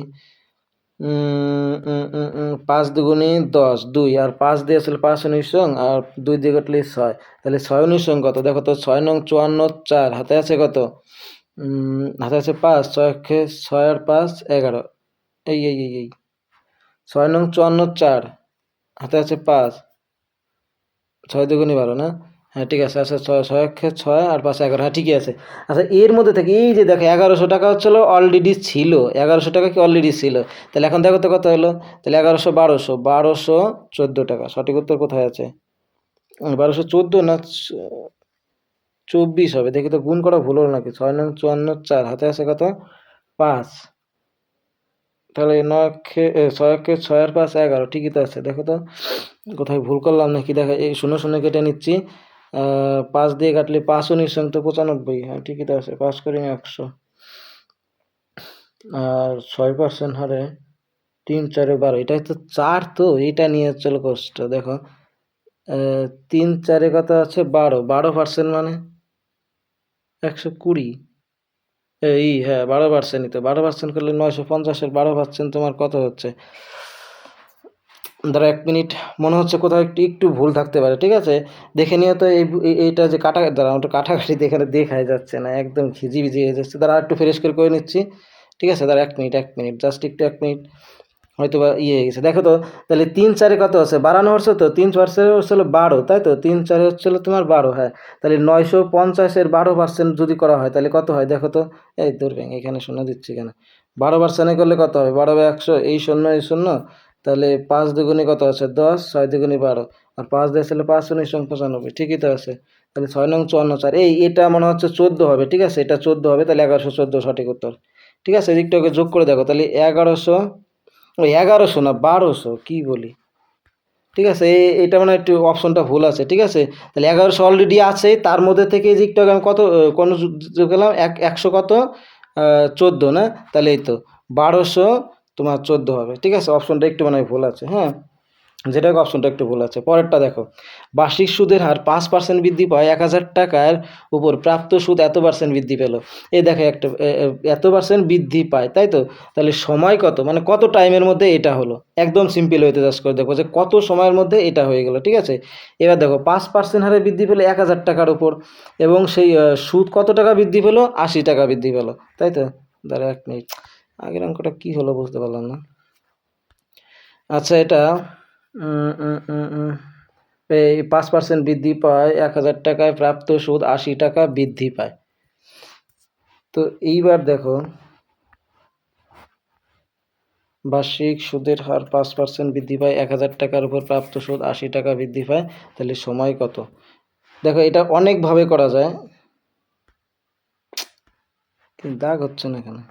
5 দুগুণে 10, 2, আর 5 দিয়ে আসলে 5 19 আর 2 দিয়ে কাটলে 6। তাহলে 6 19 কত? দেখো তো, 6 নং 54, 4 হাতে আছে কত? হাতে আছে 5, 6 আর 5 11। এই 6 নং 54, 4 হাতে আছে 5, 6 দুগুণে 12 না? হ্যাঁ ঠিক আছে। আচ্ছা 6 আর 5 11, হ্যাঁ ঠিকই আছে। আচ্ছা এর মধ্যে থেকে এই যে দেখো 1,100 টাকা হচ্ছিলো অলরেডি ছিল, 1,100 টাকা কি অলরেডি ছিল। তাহলে এখন দেখো তো কত হলো? তাহলে 1,100 1,214 টাকা। সঠিক উত্তর কোথায় আছে? 1,214 না 24 হবে। দেখি তো গুণ করা ভুল হলো নাকি? 6 নং 54, 4 হাতে আছে কত? 5। তাহলে 6 আর 5 11, ঠিকই তো আছে। দেখো তো কোথায় ভুল করলাম নাকি? দেখো, এই 0 0 কেটে নিচ্ছি। 5 দিয়ে কাটলে 5 19 তো 95, হ্যাঁ ঠিকই তো আছে। 5 করি 100, আর 6% হারে 3 4 12, এটাই তো 4, তো এইটা নিয়ে চলো কষ্ট। দেখো 3 4 কত আছে? 12, 12% মানে 120। হ্যাঁ 12%ই তো। 12% করলে 950-এর 12% তোমার কত হচ্ছে? ধরো 1 মিনিট, মনে হচ্ছে কোথাও একটু একটু ভুল থাকতে পারে, ঠিক আছে, দেখে নিও তো। এইটা যে দ্বারা আমার কাটাকাটিতে এখানে দেখাই যাচ্ছে না, একদম খিজিবিজি হয়ে যাচ্ছে। দ্বারা একটু ফ্রেশ করে নিচ্ছি, ঠিক আছে। দ্বারা 1 মিনিট জাস্ট একটু 1 মিনিট, হয়তো বা ইয়ে হয়ে গেছে। দেখো তো, তাহলে 3 4 কত আছে, বাড়ানো হচ্ছে তো, 3 4 হচ্ছিল 12, তাই তো, 3 4 হচ্ছিল তোমার 12, হ্যাঁ। তাহলে 950-এর 12% যদি করা হয় তাহলে কত হয় দেখো তো। এই ধরবেন এখানে শূন্য দিচ্ছি কেন, 12% করলে কত হবে, 12/100, এই শূন্য এই শূন্য, তাহলে 5 দুগুণে কত আছে 10, 6 দুগুণে 12, আর 5 দিয়ে ছিল 5 19 95, ঠিকই তো আছে। তাহলে 6 নং 54 4, এটা মনে হচ্ছে 14 হবে, ঠিক আছে, এটা 14 হবে, তাহলে 1114 সঠিক উত্তর। ঠিক আছে, এদিকটাকে যোগ করে দেখো, তাহলে 1100, ওই 1100 না 1200, কি বলি, ঠিক আছে, এটা মানে একটু অপশনটা ভুল আছে, ঠিক আছে। তাহলে 1100 অলরেডি আছে, তার মধ্যে থেকে যে একটু আগে আমি কত কোন যোগ গেলাম, 100 কত 14 না, তাহলে এই তো 1200 তোমার 14 হবে, ঠিক আছে। অপশনটা একটু মানে ভুল আছে, হ্যাঁ, যেটা অপশনটা একটু ভুল আছে। পরেরটা দেখো, বার্ষিক সুদের হার 5% বৃদ্ধি পায়, 1000 টাকার উপর প্রাপ্ত সুদ এত পার্সেন্ট বৃদ্ধি পেল। এই দেখো একটা এত পার্সেন্ট বৃদ্ধি পায়, তাই তো, তাহলে সময় কত, মানে কত টাইমের মধ্যে এটা হলো, একদম সিম্পল হইতে জাস্ট করে দেখো যে কত সময়ের মধ্যে এটা হয়ে গেল, ঠিক আছে। এবার দেখো 5% হারে বৃদ্ধি পেলো 1000 টাকার উপর, এবং সেই সুদ কত টাকা বৃদ্ধি পেলো, 80 টাকা বৃদ্ধি পেলো, তাই তো। দাঁড়া 1 মিনিট, আগের অঙ্কটা কী হলো বুঝতে পারলাম না। আচ্ছা, এটা এই 5% বৃদ্ধি পায়, 1000 টাকায় প্রাপ্ত সুদ 80 টাকা বৃদ্ধি পায়। তো এইবার দেখো, বার্ষিক সুদের হার 5% বৃদ্ধি পায়, 1000 টাকার উপর প্রাপ্ত সুদ 80 টাকা বৃদ্ধি পায়, তাহলে সময় কত। দেখো এটা অনেকভাবে করা যায়, কিন্তু দাগ হচ্ছে না এখানে,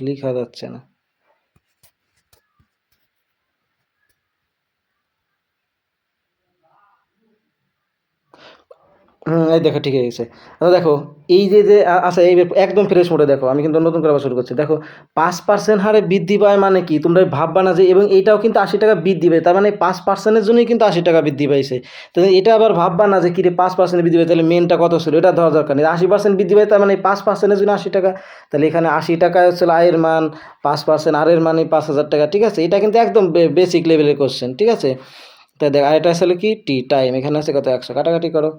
লেখা যাচ্ছে না। এই দেখো ঠিক হয়ে গেছে। দেখো এই যে আচ্ছা, এই একদম ফ্রেশ মোডে দেখো, আমি কিন্তু নতুন করে আবার শুরু করছি। দেখো 5% হারে বৃদ্ধি পায় মানে কি, তোমরা ভাববা না যে, এবং এইটাও কিন্তু 80 টাকা বৃদ্ধি পায়, তার মানে 5%-এর জন্যই কিন্তু 80 টাকা বৃদ্ধি পাইছে। তো এটা আবার ভাববা না যে কিরে 5% বৃদ্ধি পায়, তাহলে মেনটা কত ছিল এটা ধরা দরকার নেই। 80% বৃদ্ধি পায়, তার মানে 5%-এর জন্য 80 টাকা, তাহলে এখানে 80 টাকা হচ্ছে আয়ের মান, 5% আরের মানে 5000 টাকা, ঠিক আছে। এটা কিন্তু একদম বেসিক লেভেলের কোশ্চেন, ঠিক আছে। তাই দেখ, আর এটা আসলে কি টাইম, এখানে আছে কত 100, কাটাকাটি করো,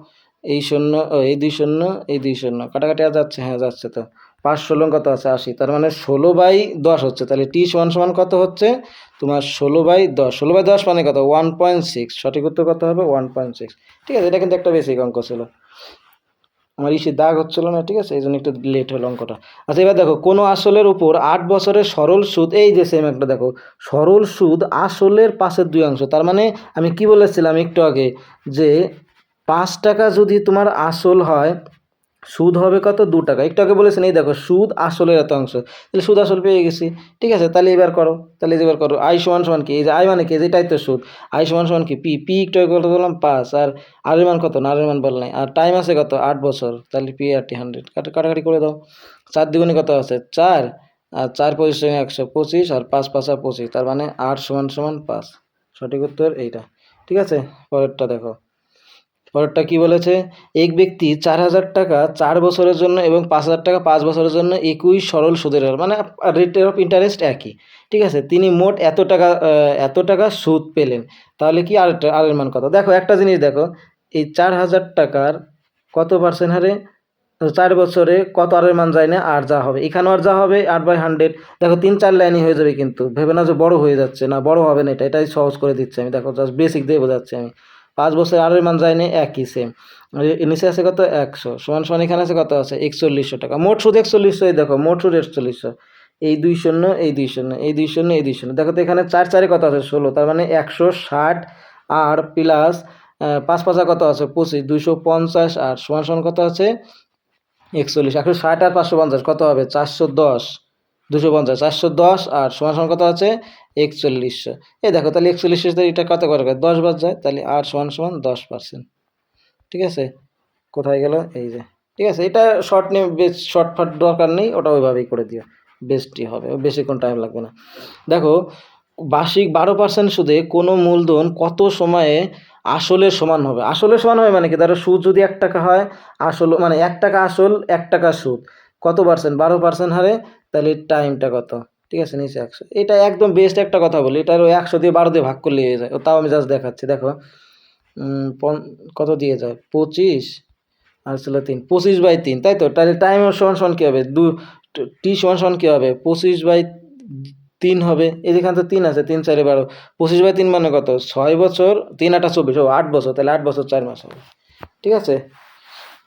এই শূন্য এই 2 শূন্য এই 2 শূন্য, কাটাকাটি আর যাচ্ছে, হ্যাঁ যাচ্ছে তো, 5 16 কত আছে 80, তার মানে 16/10 হচ্ছে, তাহলে টি সমান সমান কত হচ্ছে তোমার 16/10, 16/10 মানে কত 1.6, সঠিক উত্তর কত হবে 1.6, ঠিক আছে। এটা কিন্তু একটা বেসিক অঙ্ক ছিল, আমার দাগ হচ্ছিল না, ঠিক আছে, এই জন্য একটু লেট হলো অঙ্কটা। আচ্ছা, এবার দেখো, কোনো আসলের উপর 8 বছরের সরল সুদ, এই যে সেম একটা দেখো, সরল সুদ আসলের 5/2, তার মানে আমি কি বলেছিলাম একটু আগে, যে 5 টাকা যদি তোমার আসল হয়, সুদ হবে কত 2 টাকা, একটু আগে বলেছেন, এই দেখো সুদ আসলের এত অংশ, তাহলে সুদ আসল পেয়ে গেছি, ঠিক আছে। তাহলে এবার করো, তাহলে এবার করো, আই সমান সমান কি, এই যে আই মানে কি, যেটাই তো সুদ, আই সমান সমান কি পি, একটু আগে কত বললাম 5, আর আর এর মান কত না, আর এর মান বল নাই, আর টাইম আছে কত 8 বছর, তাহলে পি আর টি 100, কাটাকাটি করে দাও, 4 দ্বিগুণে কত আছে 4, আর 4 25 125, আর 5 5 25, তার মানে 8 সমান সমান 5, সঠিক উত্তর এইটা, ঠিক আছে। পরেরটা দেখো, পরেরটা কি বলেছে, এক ব্যক্তি 4000 টাকা 4 বছরের জন্য এবং 5000 টাকা 5 বছরের জন্য একই সরল সুদের হার, মানে রেট অফ ইন্টারেস্ট একই, ঠিক আছে, তিনি মোট এত টাকা সুদ পেলেন, তাহলে কি আর এর মান কত। দেখো একটা জিনিস দেখো, এই 4000 টাকার কত পার্সেন্ট হারে 4 বছরে কত আরের মান যায় না, আর যা হবে এখানেও আর যা হবে 8/100, দেখো 3 4 লাইনই হয়ে যাবে, কিন্তু ভেবে না যে বড় হয়ে যাচ্ছে, না বড় হবে না, এটাই সহজ করে দিচ্ছে আমি, দেখো জাস্ট বেসিক দিয়ে বোঝাচ্ছি আমি। 5 বছর আরের মান যায় না, একই সেম, নিচে আছে কত 100, সমান সমান এখানে আছে কত আছে 4100 টাকা, মোট সুদ 4100, এই দেখো মোট সুদ 4100, এই 2 শূন্য এই 2 শূন্য এই 2 শূন্য এই 2 শূন্য, দেখো তো এখানে 4 4 কত আছে 16, তার মানে 160, আর প্লাস 5 5 কত আছে 25, 250, আর সমান সমান কত আছে 41, 160 আর 550 কত হবে 410, 250 410, আর সমান সমান কত আছে 4100, এই দেখো তাহলে 4100 এটা কত করে 10 বাদ যায়, তাহলে আর সমান সমান 10%, ঠিক আছে। কোথায় গেল, এই যে, ঠিক আছে, এটা শর্ট নিয়ে বেশ শর্টফাট দরকার নেই, ওটা ওইভাবেই করে দিও, বেস্টই হবে, বেশিক্ষণ টাইম লাগবে না। দেখো, বার্ষিক 12% সুদে কোনো মূলধন কত সময়ে আসলের সমান হবে, আসলের সমান হবে মানে কি, ধরো সুদ যদি 1 টাকা হয়, আসল মানে 1 টাকা আসল 1 টাকা সুদ, কত পার্সেন্ট 12% হারে, তাহলে টাইমটা কত, ঠিক আছে, নিচে 100। এটা একদম বেস্ট একটা কথা বলি, এটার ওই 100 দিয়ে 12 দিয়ে ভাগ করলে হয়ে যায়। তাও আমি জাস্ট দেখাচ্ছি, দেখো কত দিয়ে যায়, 25 আর ছিল 3, 25/3, তাই তো? তাহলে টাইম সমান সমান কী হবে, টি সমান সমান কী হবে, 25/3 হবে। এখানে তো 3 আছে, 3 4 12, 25/3 মানে কত, 6 বছর, 3 8 24, 8 বছর, তাহলে 8 বছর 4 মাস হবে। ঠিক আছে,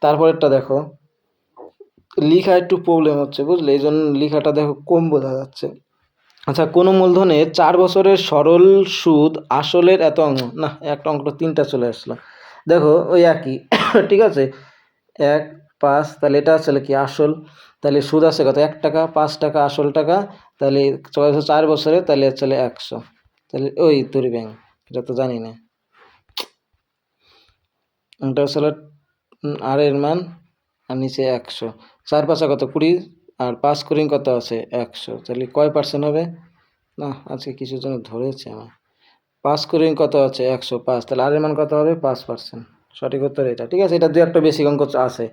তারপরেরটা দেখো, লিখা একটু প্রবলেম হচ্ছে, বুঝলে, এই জন্য লিখাটা দেখো কম বোঝা যাচ্ছে। আচ্ছা, কোনো মূলধনের 4 বছরের সরল সুদ আসলের এত অঙ্ক, না একটা অঙ্কটা 3টা চলে আসলো, দেখো ওই একই ঠিক আছে, 1 5, তাহলে এটা আসলে কি আসল, তাহলে সুদ আছে কত, 1 টাকা, 5 টাকা আসল টাকা, তাহলে 4 বছরে, তাহলে আসলে 100, তাহলে ওই তরি ব্যাংক, এটা তো জানি না, এটা আসলে আর এর মান, আর নিচে 100, 4 5 কত 20, আর 5 কুড়ি কত আছে 100, তাহলে কয় পার্সেন্ট হবে, না আজকে কিছু জন ধরেছে আমার, 5 কুড়ি কত আছে 105, তাহলে আর এর মান কত হবে 5%, সঠিক উত্তর এটা। ঠিক আছে, এটা দু একটা বেসিক অঙ্ক আছে,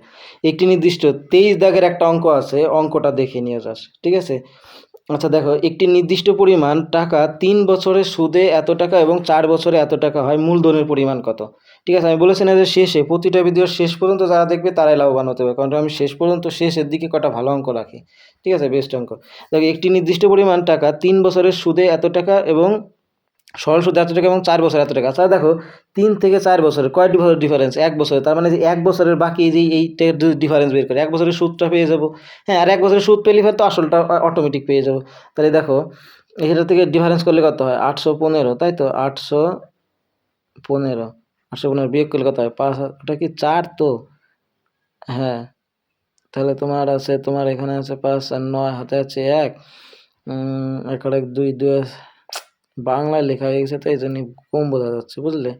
একটি নির্দিষ্ট 23 দাগের একটা অঙ্ক আছে, অঙ্কটা দেখে নিয়ে যাস। ঠিক আছে, আচ্ছা দেখো, একটি নির্দিষ্ট পরিমাণ টাকা 3 বছরের সুদে এত টাকা এবং 4 বছরে এত টাকা হয়, মূলধনের পরিমাণ কত? ঠিক আছে, আমি বলেছি না যে শেষে, প্রতিটা ভিডিওর শেষ পর্যন্ত যারা দেখবে তারাই লাভবান হতে হবে, কারণ আমি শেষ পর্যন্ত শেষের দিকে কটা ভালো অঙ্ক রাখি। ঠিক আছে, বেস্ট অঙ্ক। দেখো, একটি নির্দিষ্ট পরিমাণ টাকা 3 বছরের সুদে এত টাকা এবং সরল সুদে এত টাকা এবং 4 বছরে এত টাকা। আচ্ছা দেখো, 3 থেকে 4 বছরের কয় বছরের ডিফারেন্স, 1 বছরের, তার মানে যে 1 বছরের বাকি যে এইটার ডিফারেন্স বের করে 1 বছরের সুদটা পেয়ে যাব। হ্যাঁ, আর 1 বছরের সুদ পেলে তো আসলটা অটোমেটিক পেয়ে যাব। তাহলে দেখো, এটা থেকে ডিফারেন্স করলে কত হয়, 815, তাই তো, 815, 815 বিয়োগ করলে কত হয় 5, ওটা কি 4 তো, হ্যাঁ, তাহলে তোমার আছে, তোমার এখানে আছে 5 আর 9, হাতে আছে 1, 1 আর 1 2, 2 বাংলায় লেখা হয়ে গেছে তো এই জন্য কম বোঝা যাচ্ছে, বুঝলে।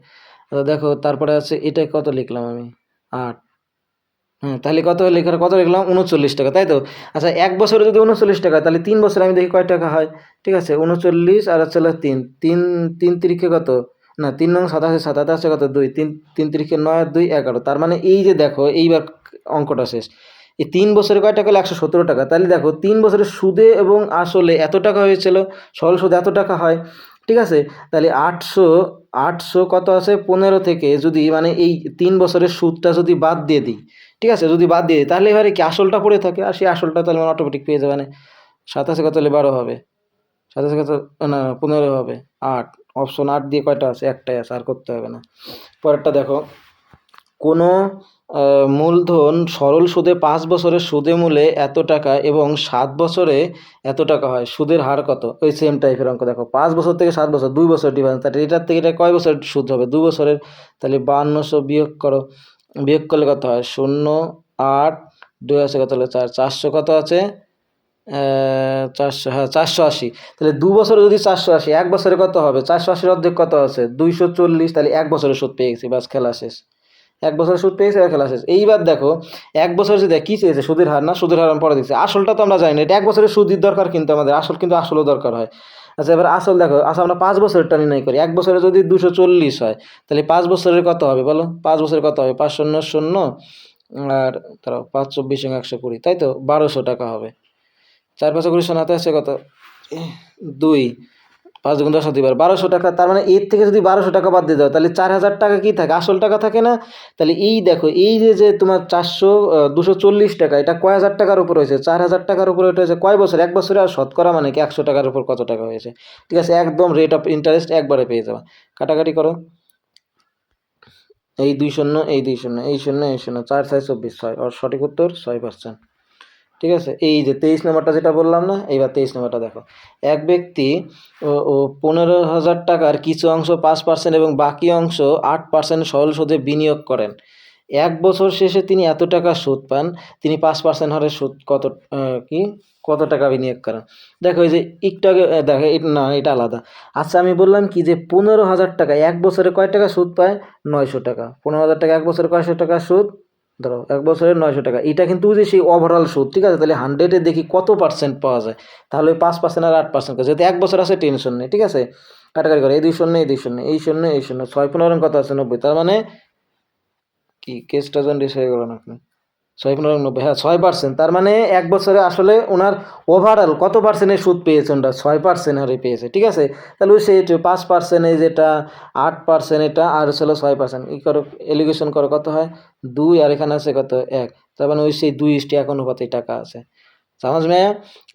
দেখো, তারপরে আছে, এটা কত লিখলাম আমি, 8, হ্যাঁ, তাহলে কত লেখার কত লিখলাম 39 টাকা, তাই তো। আচ্ছা, 1 বছরে যদি 39 টাকা, তাহলে 3 বছরে আমি দেখি কয় টাকা হয়। ঠিক আছে, 39 আর হচ্ছে 3, 3 3 তিরিখে কত, না 3 নং 87, 87 কত 2, 3 3 তিরিখে 9 আর 2 11, তার মানে এই যে দেখো, এইবার অঙ্কটা শেষ। এই 3 বছরে কয় টাকা হলো 117 টাকা, তাহলে দেখো 3 বছরের সুদে এবং আসলে এত টাকা হয়েছিল, সরল সুদে এত টাকা হয়। ঠিক আছে, তাহলে 800 কত আছে 15 থেকে, যদি মানে এই 3 বছরের সুদটা যদি বাদ দিয়ে দিই, ঠিক আছে, যদি বাদ দিয়ে দিই, তাহলে এবারে কি আসলটা পড়ে থাকে, আর সেই আসলটা তাহলে মানে অটোমেটিক পেয়ে যাবে, মানে 27 কত হলে 12 হবে, 27 কত, না 15 হবে, 8, অপশন 8 দিয়ে কয়টা আছে, একটাই আছে, আর করতে হবে না। পরেরটা দেখো, কোনো মূলধন সরল সুদে 5 বছরের সুদে মূলে এত টাকা এবং 7 বছরে এত টাকা হয়, সুদের হার কত? ওই সেম টাইপের অঙ্ক। দেখো, 5 বছর থেকে 7 বছর, 2 বছর ডিফারেন্স, তাহলে এটার থেকে এটা কয় বছর সুদ হবে, 2 বছরের, তাহলে 5200 বিয়োগ করো, বিয়োগ করলে কত হয় 0, 8, 2 আছে কত হলো 4, 400 কত আছে 400, হ্যাঁ 480, তাহলে 2 বছরে যদি 480, 1 বছরে কত হবে, 480 অর্ধেক কত আছে 240, তাহলে 1 বছরের সুদ পেয়ে গেছি, বাস খেলা শেষ। 1 বছরের সুদ পেয়েছে, খেলা শেষ। এইবার দেখো, 1 বছর যদি কি চেয়েছে, সুদের হার, না সুদের হার আমি পরে দিচ্ছি, আসলটা তো আমরা জানি না, এটা 1 বছরের সুদের দরকার, কিন্তু আমাদের আসল, কিন্তু আসলও দরকার হয়। আচ্ছা, এবার আসল দেখো, আচ্ছা আমরা 5 বছরেরটা নির্ণয় করি, 1 বছরে যদি 240 হয়, তাহলে 5 বছরের কত হবে বলো, 5 বছরের কত হবে, 5 শূন্য 0, আর ধরো 5 24 120, তাই তো 1200 টাকা হবে। 4 5 20 হাতে আছে কত, 2, 5 গুণ 10 দিবার 1200 টাকা, তার মানে এর থেকে যদি 1200 টাকা বাদ দিয়ে দাও, তাহলে 4000 টাকা কি থাকে, আসল টাকা থাকে না। তাহলে এই দেখো, এই যে তোমার 240 টাকা, এটা কয় হাজার টাকার উপর হয়েছে, 4000 টাকার উপরে, এটা হয়েছে কয় বছর, 1 বছরে, আর শতকরা মানে কি 100 টাকার উপর কত টাকা হয়েছে। ঠিক আছে, একদম রেট অফ ইন্টারেস্ট একবারে পেয়ে যাবে, কাটাকাটি করো, এই 2 শূন্য, এই 2 শূন্য, এই শূন্য, এই শূন্য, 4 6 24, 6, আর সঠিক উত্তর 6%। ঠিক আছে, এই যে 23 নম্বরটা যেটা বললাম না, এইবার 23 নম্বরটা দেখো, এক ব্যক্তি ও 15,000 টাকার কিছু অংশ 5% এবং বাকি অংশ 8% সরল সুদে বিনিয়োগ করেন। 1 বছর শেষে তিনি এত টাকা সুদ পান, তিনি 5% হারে সুদ কত টাকা বিনিয়োগ করেন। দেখো, এই যে একটু আগে দেখো, না এটা আলাদা। আচ্ছা, আমি বললাম কি যে 15,000 টাকা 1 বছরে কয় টাকা সুদ পায়, 900 টাকা, 15,000 টাকা 1 বছরে কয়শো টাকা সুদ, ধরো 1 বছরে 900 টাকা, এটা কিন্তু যে সেই ওভারঅল সুদ। ঠিক আছে, তাহলে 100-এ দেখি কত পার্সেন্ট পাওয়া যায়, তাহলে 5% আর 8% করে, যেহেতু 1 বছর আছে টেনশন নেই। ঠিক আছে, কাটাকাটি করে, এই 2 শূন্য, এই 2 শূন্য, এই শূন্য, এই শূন্য, 6 15 কত আছে 90, তার মানে কি কেসটা জন্ডিস হয়ে গেল নাকি, 6×9 হ্যাঁ 6%, তার মানে এক বছরে আসলে ওনার ওভারঅল কত পার্সেন্টের সুদ পেয়েছে ওনারা 6% হারে পেয়েছে, ঠিক আছে। তাহলে ওই সেই 5% যেটা 8% এটা আর হলো 6%, ই করো এলিগেশন করো কত হয় 2, আর এখানে আছে কত 1, তার মানে ওই সেই 2:1 অনুপাতে টাকা আছে। সমাজ মে?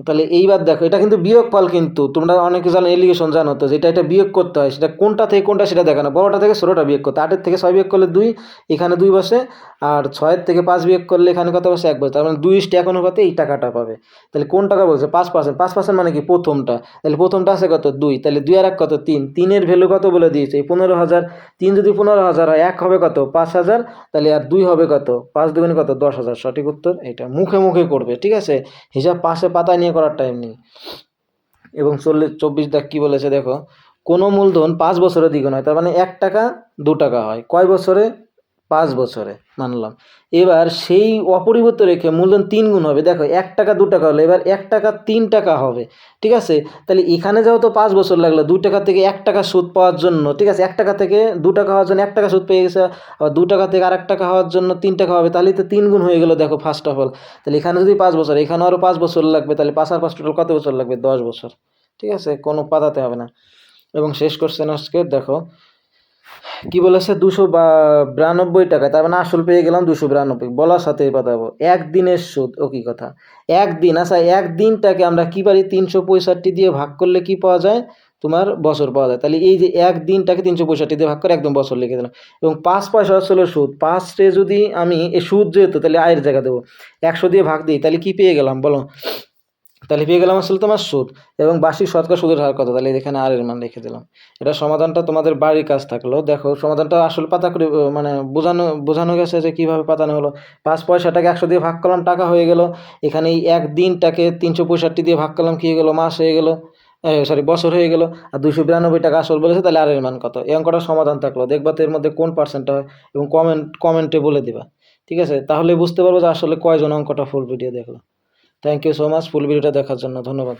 তাহলে এইবার দেখো এটা কিন্তু বিয়োগফল, কিন্তু তোমরা অনেকে জানো এলিগেশন জানো তো, যেটা এটা বিয়োগ করতে হয়, সেটা কোনটা থেকে কোনটা সেটা দেখো না, বড়টা থেকে ছোটোটা বিয়োগ করতে, 8-এর থেকে 6 বিয়োগ করলে 2, এখানে 2 বসে, আর 6-এর থেকে 5 বিয়োগ করলে এখানে কত বসে 1 বসে, তার মানে 2:1 অনুপাতে এই টাকাটা পাবে। তাহলে কোন টাকা বলছে 5%, 5% মানে কি প্রথমটা, তাহলে প্রথমটা আছে কত 2, তাহলে 2 আর 1 কত 3, 3-এর ভ্যালু কত বলে দিয়েছে 15,000, 3 যদি 15,000 হয় 1 হবে কত 5,000, তাহলে আর 2 হবে কত 5 দুগুণে কত 10,000, সঠিক উত্তর এটা। মুখে মুখে করবে, ঠিক আছে, হিসাব পাশে পাতা নিয়ে করার টাইম নেই। এবং 24 দেখ কি বলেছে দেখো, কোনো মূলধন 5 বছরে দ্বিগুণ হয়, তার মানে 1 টাকা 2 টাকা হয় কয় বছরে 5 বছরে, মানলাম। এবার সেই অপরিবর্তিত রেখে মূলধন 3 গুণ হবে, দেখো 1 টাকা 2 টাকা হলো, এবার 1 টাকা 3 টাকা হবে, ঠিক আছে। তাহলে এখানে যাও তো 5 বছর লাগলো 2 টাকা থেকে 1 টাকা সুদ পাওয়ার জন্য, ঠিক আছে, 1 টাকা থেকে 2 টাকা হওয়ার জন্য 1 টাকা সুদ পেয়ে গেছে, আবার 2 টাকা থেকে আর 1 টাকা হওয়ার জন্য 3 টাকা হবে, তাহলে তো 3 গুণ হয়ে গেল দেখো ফার্স্ট অফ অল। তাহলে এখানে যদি 5 বছর, এখানে আরও 5 বছর লাগবে, তাহলে 5 আর 5 টোটাল কত বছর লাগবে 10 বছর, ঠিক আছে, কোনো পাতাতে হবে না। এবং শেষ কোশ্চেন আজকে দেখো কি বলেছে 292 টাকা, তার মানে আসল পেয়ে গেলাম 292, বলার সাথে পাতাবো একদিনের সুদ, ও কি কথা একদিন, আচ্ছা একদিনটাকে আমরা কি পারি 365 দিয়ে ভাগ করলে কি পাওয়া যায় তোমার বছর পাওয়া যায়, তাহলে এই যে একদিনটাকে 365 দিয়ে ভাগ করে একদম বছর লিখে দিলাম। এবং 5 পয়সা হচ্ছিল সুদ, 5-এ যদি আমি এই সুদ যেহেতু তাহলে আয়ের জায়গা দেবো, 100 দিয়ে ভাগ দিই, তাহলে কি পেয়ে গেলাম বলো, তাহলে পেয়ে গেলাম আসলে তোমার সুদ। এবং বার্ষিক শতকরা সুদের হার কত, তাহলে এখানে আর এর মান রেখে দিলাম। এটা সমাধানটা তোমাদের বাড়ির কাজ থাকলো, দেখো সমাধানটা আসলে পাতা করে মানে বোঝানো গেছে যে কীভাবে পাতানো হলো। 5 পয়সাটাকে 100 দিয়ে ভাগ করলাম, টাকা হয়ে গেল। এখানে এই একদিনটাকে 365 দিয়ে ভাগ করলাম, কী হয়ে গেলো মাস হয়ে গেল, বছর হয়ে গেল। আর 292 টাকা আসল বলেছে, তাহলে আর এর মান কত, এই অঙ্কটা সমাধান থাকলো। দেখবা তো এর মধ্যে কোন পার্সেন্টটা হয়, এবং কমেন্টে বলে দিবা, ঠিক আছে, তাহলে বুঝতে পারবো যে আসলে কয়জন অঙ্কটা ফুল ভিডিও দেখলো। থ্যাংক ইউ সো মাচ ফুল ভিডিওটা দেখার জন্য, ধন্যবাদ।